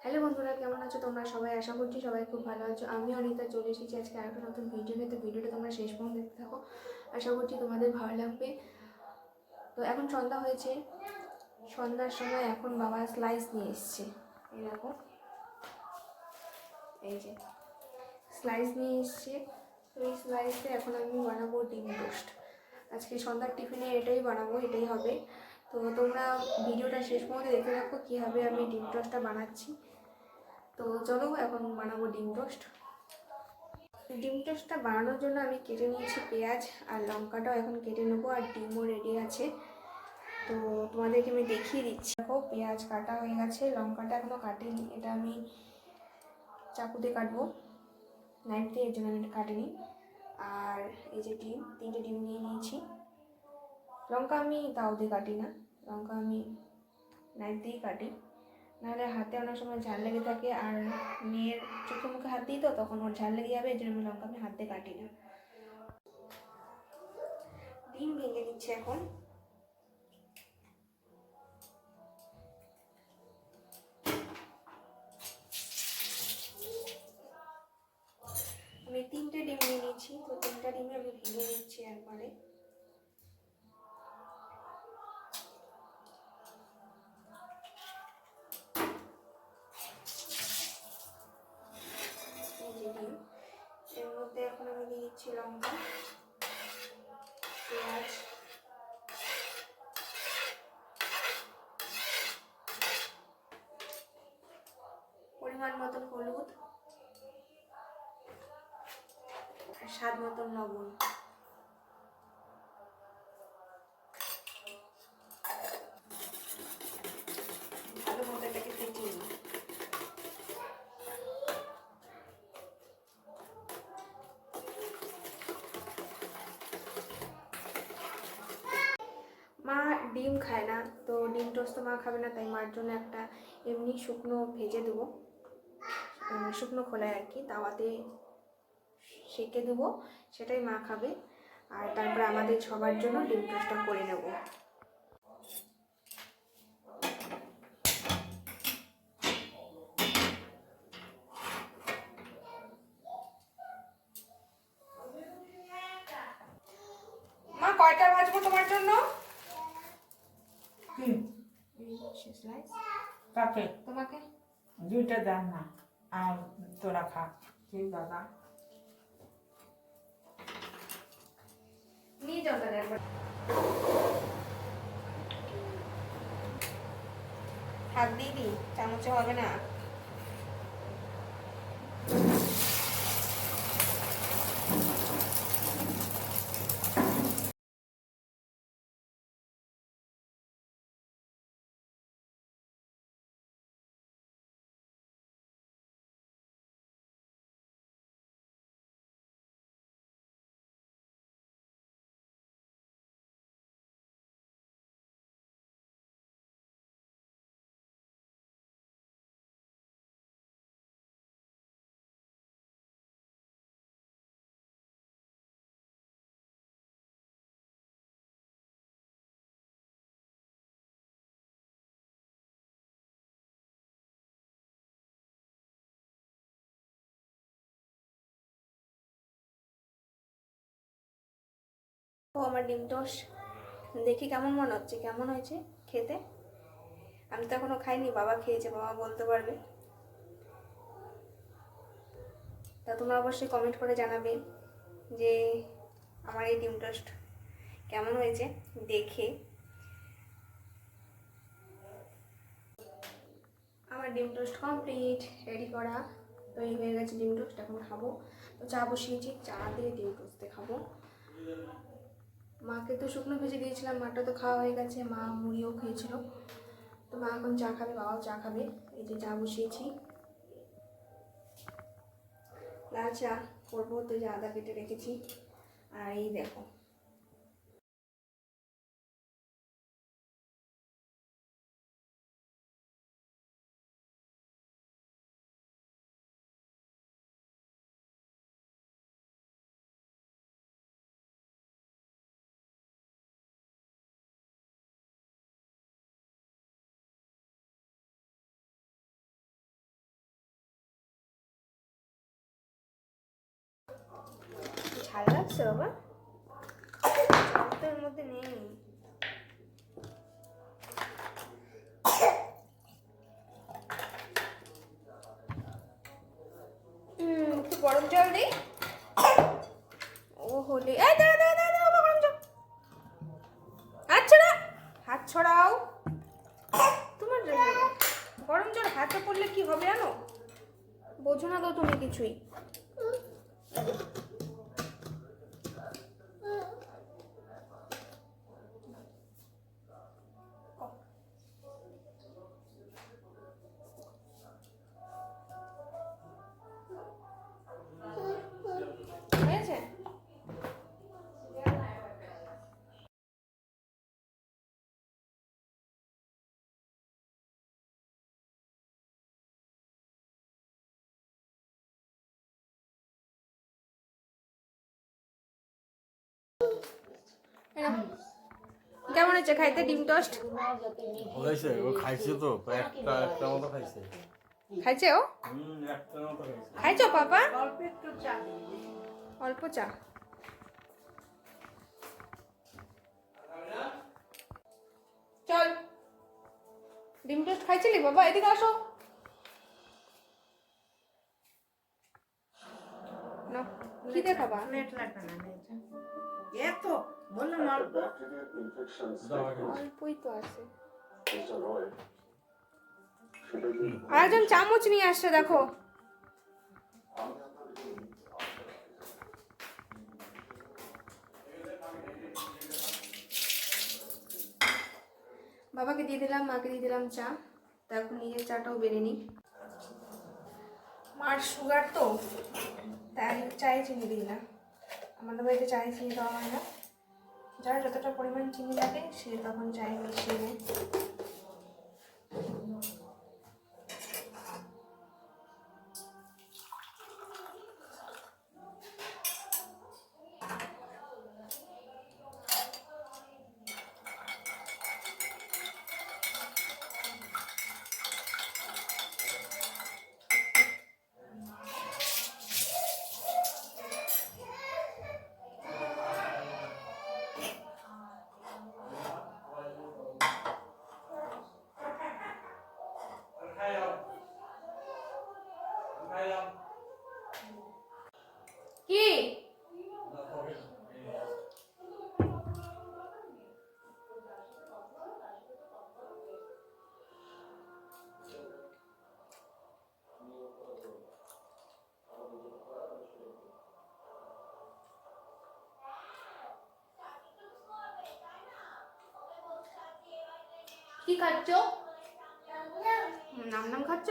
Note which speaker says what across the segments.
Speaker 1: Hello বন্ধুরা, কেমন আছো তোমরা সবাই? আশা করছি সবাই খুব ভালো আছো। আমি অনিতা চলে এসেছি আজকে আরেকটা নতুন ভিডিও নিয়ে। তো ভিডিওটা তোমরা শেষ পর্যন্ত দেখতে থাকো, আশা করছি তোমাদের ভালো লাগবে। তো এখন সন্ধ্যা হয়েছে, সন্ধ্যার সময় এখন বাবা স্লাইস নিয়ে এসছে। এই দেখো, এই যে স্লাইস নিয়ে এসছে। তো এই স্লাইসে এখন আমি বানাবো ডিম টোস্ট। আজকে সন্ধ্যার টিফিনে এটাই বানাবো, এটাই হবে। তো তোমরা ভিডিওটা শেষ পর্যন্ত দেখতে থাকো কীভাবে আমি ডিম টোস্টটা বানাচ্ছি। তো চলো এখন বানাবো ডিম টোস্ট। ডিম টোস্টটা বানানোর জন্য আমি কেটে নিয়েছি পেঁয়াজ আর লঙ্কাটাও এখন কেটে নেবো, আর ডিমও রেডি আছে। তো তোমাদেরকে আমি দেখিয়ে দিচ্ছি। দেখো, পেঁয়াজ কাটা হয়ে গেছে, লঙ্কাটা এখনও কাটিনি, এটা আমি চাকুতে কাটবো, নাইফ দিয়ে, এর জন্য আমি কাটিনি। আর এই যে ডিম, 3টে ডিম নিয়ে নিয়েছি। লঙ্কা আমি তাও দিয়ে কাটি না, লঙ্কা আমি নাইফ দিয়েই কাটি, নাহলে হাতে অনেক সময় ঝাল লেগে থাকে। আর মেয়ের চোখে মুখে হাত দিই তো তখন ওর ঝাল লেগে যাবে, এই জন্য আমি লঙ্কা আমি হাত দিয়ে কাটি না। ডিম ভেঙে দিচ্ছি এখন। আমি 3টে ডিম নিয়ে নিয়েছি, তো 3টা ডিমে আমি ভেঙে নিচ্ছি একবারে। এই যে ডিম, এর মধ্যে এখন আমি দিয়ে দিচ্ছি লঙ্কা, পেঁয়াজ, পরিমাণ মতন হলুদ, আর স্বাদ মতন লবণ। ভালো মতো এটাকে ফেটিয়ে নিই। মা ডিম খায় না, তো ডিম টোস্ট তো মা খাবে না, তাই মার জন্য একটা এমনি শুকনো ভেজে দেবো, শুকনো খোলায় আর কি, তাওয়াতে সেঁকে দেবো, সেটাই মা খাবে। আর তারপরে আমাদের সবার জন্য ডিম টোস্টটা করে নেব। মা কয়টা ভাজবো তোমার জন্য?
Speaker 2: কাকে
Speaker 1: তোমাকে
Speaker 2: 2টা দাও না, আর তোরা খা। ঠিক দাদা,
Speaker 1: নিয়ে যাও তাহলে একবার। হাত দিয়ে দিই, চামচে হবে না। ও আমার ডিম টোস্ট দেখি কেমন মনে হচ্ছে, কেমন হয়েছে খেতে। আমি তো এখনো খাইনি, বাবা খেয়েছে, বাবা বলতে পারবে। তা তোমরা অবশ্যই কমেন্ট করে জানাবে যে আমার এই ডিম টোস্ট কেমন হয়েছে দেখে। আমার ডিম টোস্ট কমপ্লিট, রেডি করা, তৈরি হয়ে গেছে ডিম টোস্ট। এখন খাবো। তো চা বসিয়েছি, চা দিয়ে ডিম টোস্টে খাবো। মাকে তো শুকনো ভেজে দিয়েছিলাম, মাটা তো খাওয়া হয়ে গেছে, মা মুড়িও খেয়েছিল। তো মা এখন চা খাবে, বাবাও চা খাবে। এই যে চা বসিয়েছি, লাল চা করবো, তো যে আদা কেটে রেখেছি। আর এই দেখো, পড়ছে বাবা? জল তো এর মধ্যে নেই। একটু গরম জল দিই। ও হলে এই দাঁড়া দাঁড়া দাঁড়া দাঁড়া, গরম জল। হাত ছড়া, হাত ছড়াও। তোমার গরম জল হাতে পড়লে কি হবে জানো? বোঝো না তো তুমি কিছুই। হয়েছে? কেমন হচ্ছে খাইতে ডিম টোস্ট?
Speaker 3: হয়েছে, ও খাইছে তো একটা মতো খাইছে।
Speaker 1: খাইছে ও?
Speaker 3: একটা মতো খাইছে।
Speaker 1: খাইছো পাপা?
Speaker 2: অল্প একটু চা দিবি।
Speaker 1: অল্প চা। চল, ডিম টোস্ট খাইছিলি বাবা? এদিকে আসো। না, খিদে খাবা?
Speaker 2: প্লেট লাগবে না মেয়েটা। এত বললাম অল্প।
Speaker 1: অল্পই তো আছে। আরেকজন চামচ নিয়ে আসছে দেখো। বাবাকে দিয়ে দিলাম, মাকে দিয়ে দিলাম চা। তা এখন নিজের চাটাও বেড়ে নিই। মার সুগার তো, তাই চায়ে চিনি দিই না। আমাদের বাড়িতে চায়ে চিনি দেওয়া হয় না। যার যতটা পরিমাণ চিনি লাগে সে তখন চায়ে মিশিয়ে নেয়। কি কি খাচ্ছ? নাম নাম খাচ্ছ?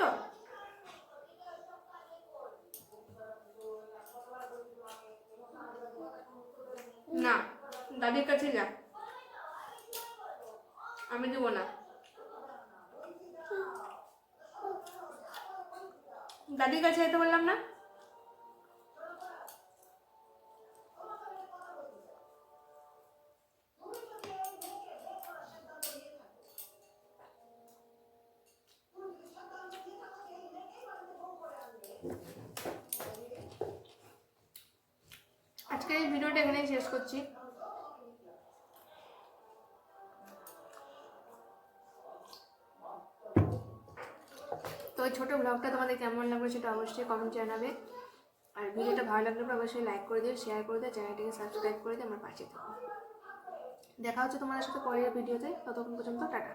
Speaker 1: না, দাদির কাছে যা, আমি দেবো না। দাদির কাছে যেতে বললাম না? আজকে এই ভিডিওটা এখানেই শেষ করছি। তো ওই ছোটো ব্লগটা তোমাদের কেমন লাগবে সেটা অবশ্যই কমেন্ট জানাবে। আর ভিডিওটা ভালো লাগলে অবশ্যই লাইক করে দিও, শেয়ার করে দিও, চ্যানেলটিকে সাবস্ক্রাইব করে দিও, আমার পাশে থেকো। দেখা হচ্ছে তোমাদের সাথে পরের ভিডিওতে। ততক্ষণ পর্যন্ত টাটা।